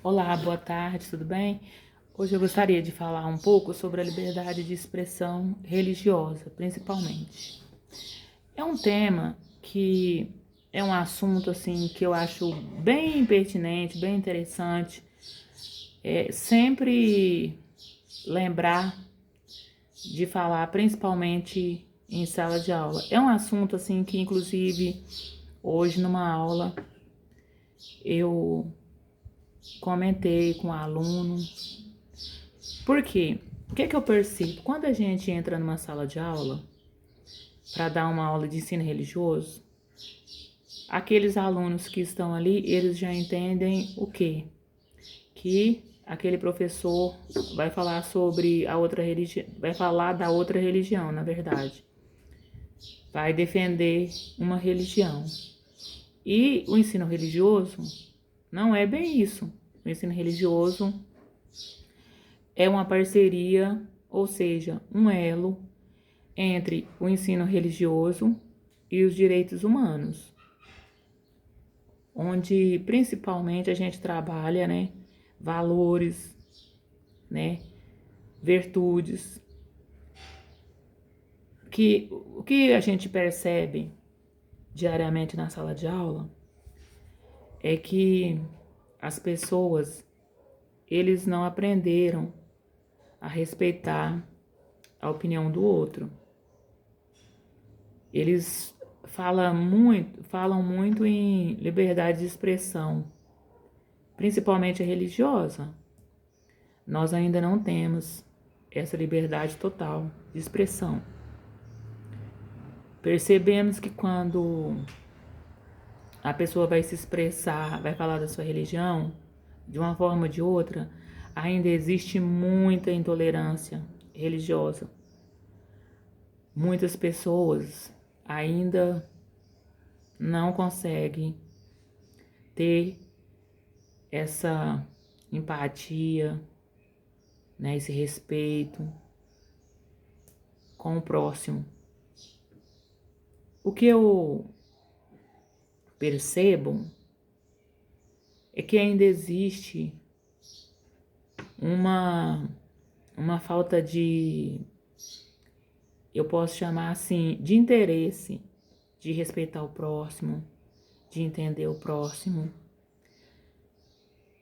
Olá, boa tarde, tudo bem? Hoje eu gostaria de falar um pouco sobre a liberdade de expressão religiosa, principalmente. É um tema que é um assunto assim que eu acho bem pertinente, bem interessante. Sempre lembrar de falar, principalmente em sala de aula. É um assunto assim que, inclusive, hoje numa aula eu comentei com o aluno. Por quê? O que é que eu percebo? Quando a gente entra numa sala de aula para dar uma aula de ensino religioso, aqueles alunos que estão ali, eles já entendem o quê? Que aquele professor vai falar sobre a outra religião, vai falar da outra religião, na verdade. Vai defender uma religião. E o ensino religioso não é bem isso. O ensino religioso é uma parceria, ou seja, um elo entre o ensino religioso e os direitos humanos, onde principalmente a gente trabalha, né, valores, né, virtudes, que o que a gente percebe diariamente na sala de aula é que as pessoas, eles não aprenderam a respeitar a opinião do outro. Eles falam muito em liberdade de expressão, principalmente a religiosa. Nós ainda não temos essa liberdade total de expressão. Percebemos que quando a pessoa vai se expressar, vai falar da sua religião, de uma forma ou de outra, ainda existe muita intolerância religiosa. Muitas pessoas ainda não conseguem ter essa empatia, né, esse respeito com o próximo. O que eu percebo é que ainda existe uma falta de, eu posso chamar assim, de interesse, de respeitar o próximo, de entender o próximo.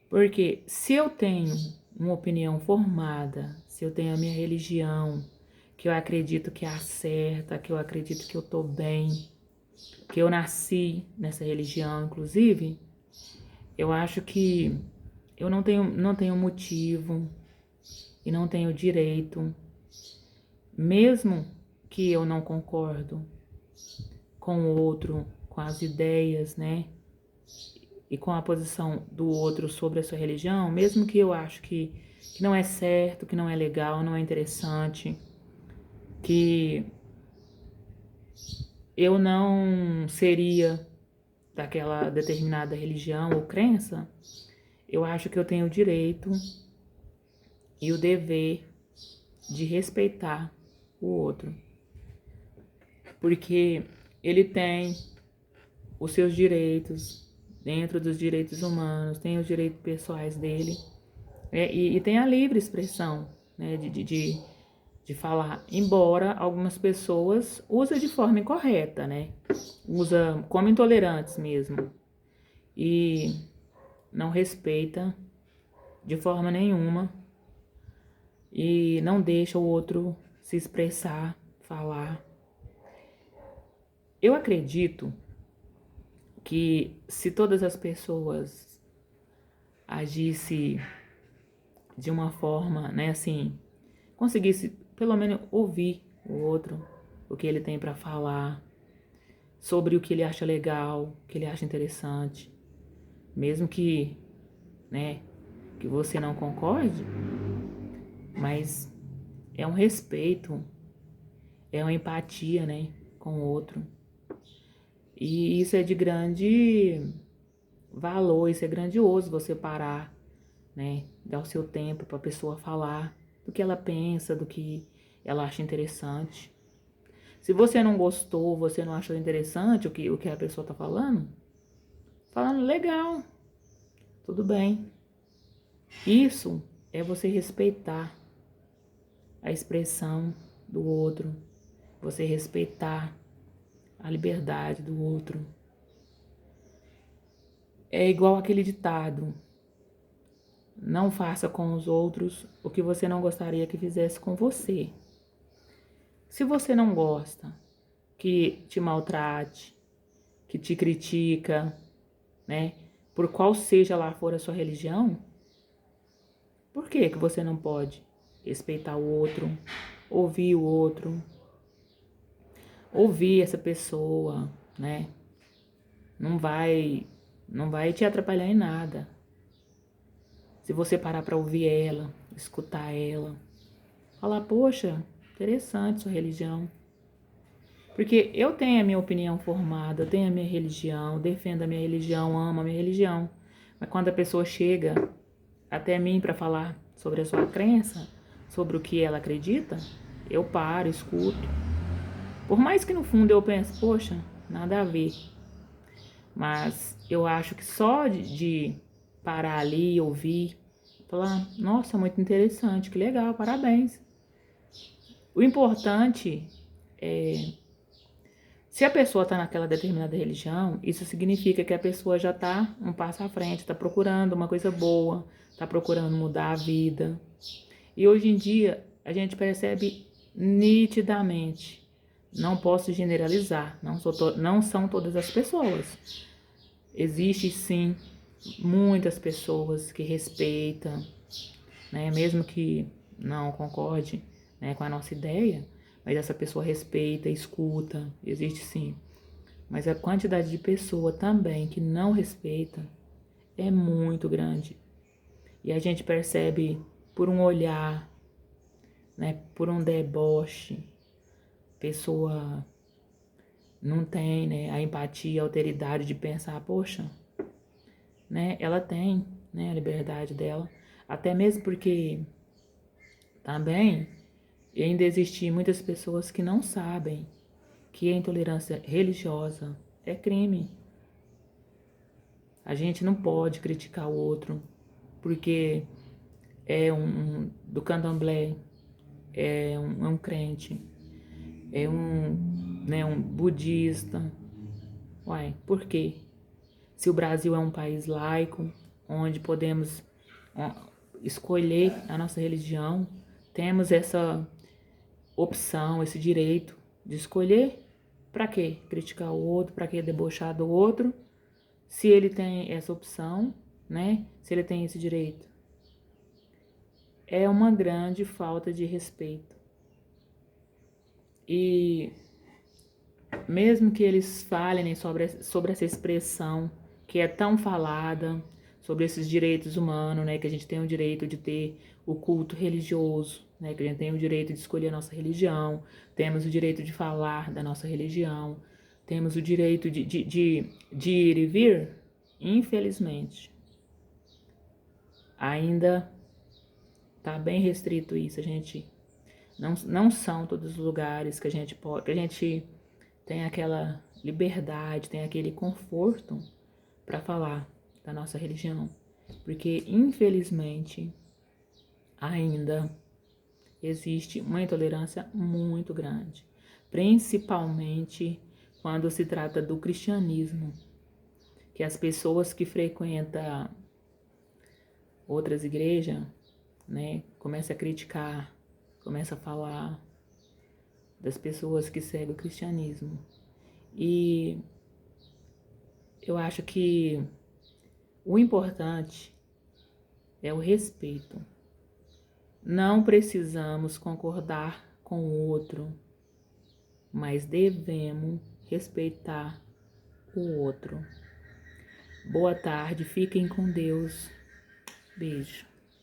Porque se eu tenho uma opinião formada, se eu tenho a minha religião, que eu acredito que é a certa, que eu acredito que eu tô bem, que eu nasci nessa religião, inclusive, eu acho que eu não tenho motivo e não tenho direito, mesmo que eu não concordo com o outro, com as ideias, né? E com a posição do outro sobre a sua religião, mesmo que eu acho que não é certo, que não é legal, não é interessante, que eu não seria daquela determinada religião ou crença, eu acho que eu tenho o direito e o dever de respeitar o outro, porque ele tem os seus direitos dentro dos direitos humanos, tem os direitos pessoais dele, e tem a livre expressão, né, de falar, embora algumas pessoas usem de forma incorreta, né, usa como intolerantes mesmo, e não respeita de forma nenhuma e não deixa o outro se expressar, falar. Eu acredito que se todas as pessoas agissem de uma forma, né, assim, conseguisse pelo menos ouvir o outro, o que ele tem para falar, sobre o que ele acha legal, o que ele acha interessante, mesmo que, né, que você não concorde, mas é um respeito, é uma empatia, né, com o outro. E isso é de grande valor, isso é grandioso você parar, né, dar o seu tempo para a pessoa falar do que ela pensa, do que ela acha interessante. Se você não gostou, você não achou interessante o que a pessoa tá falando legal, tudo bem. Isso é você respeitar a expressão do outro, você respeitar a liberdade do outro. É igual aquele ditado: não faça com os outros o que você não gostaria que fizesse com você. Se você não gosta que te maltrate, que te critica, né, por qual seja lá for a sua religião, por que você não pode respeitar o outro, ouvir o outro, ouvir essa pessoa, né? Não vai te atrapalhar em nada. Se você parar para ouvir ela, escutar ela, falar, poxa, interessante sua religião. Porque eu tenho a minha opinião formada, eu tenho a minha religião, defendo a minha religião, amo a minha religião. Mas quando a pessoa chega até mim para falar sobre a sua crença, sobre o que ela acredita, eu paro, escuto. Por mais que no fundo eu pense, poxa, nada a ver. Mas eu acho que só de parar ali e ouvir, falar, nossa, muito interessante, que legal, parabéns. O importante é, se a pessoa está naquela determinada religião, isso significa que a pessoa já está um passo à frente, está procurando uma coisa boa, está procurando mudar a vida. E hoje em dia a gente percebe nitidamente, não posso generalizar, não são todas as pessoas. Existe sim muitas pessoas que respeitam, né, mesmo que não concorde, né, com a nossa ideia, mas essa pessoa respeita, escuta, existe sim. Mas a quantidade de pessoa também que não respeita é muito grande. E a gente percebe por um olhar, né, por um deboche, pessoa não tem, né, a empatia, a alteridade de pensar, poxa, né, ela tem, né, a liberdade dela, até mesmo porque também ainda existem muitas pessoas que não sabem que a intolerância religiosa é crime. A gente não pode criticar o outro porque é do candomblé, é um crente, é um budista. Uai, por quê? Se o Brasil é um país laico, onde podemos escolher a nossa religião, temos essa opção, esse direito de escolher, para quê? Criticar o outro, para quê debochar do outro, se ele tem essa opção, né? Se ele tem esse direito. É uma grande falta de respeito. E mesmo que eles falem, né, sobre essa expressão que é tão falada, sobre esses direitos humanos, né, que a gente tem o direito de ter o culto religioso, né, que a gente tem o direito de escolher a nossa religião, temos o direito de falar da nossa religião, temos o direito de ir e vir, infelizmente, ainda está bem restrito isso. A gente não são todos os lugares que a gente pode, que a gente tem aquela liberdade, tem aquele conforto para falar da nossa religião, porque infelizmente ainda existe uma intolerância muito grande, principalmente quando se trata do cristianismo, que as pessoas que frequentam outras igrejas, né, começam a criticar, começam a falar das pessoas que seguem o cristianismo. E eu acho que o importante é o respeito. Não precisamos concordar com o outro, mas devemos respeitar o outro. Boa tarde, fiquem com Deus. Beijo.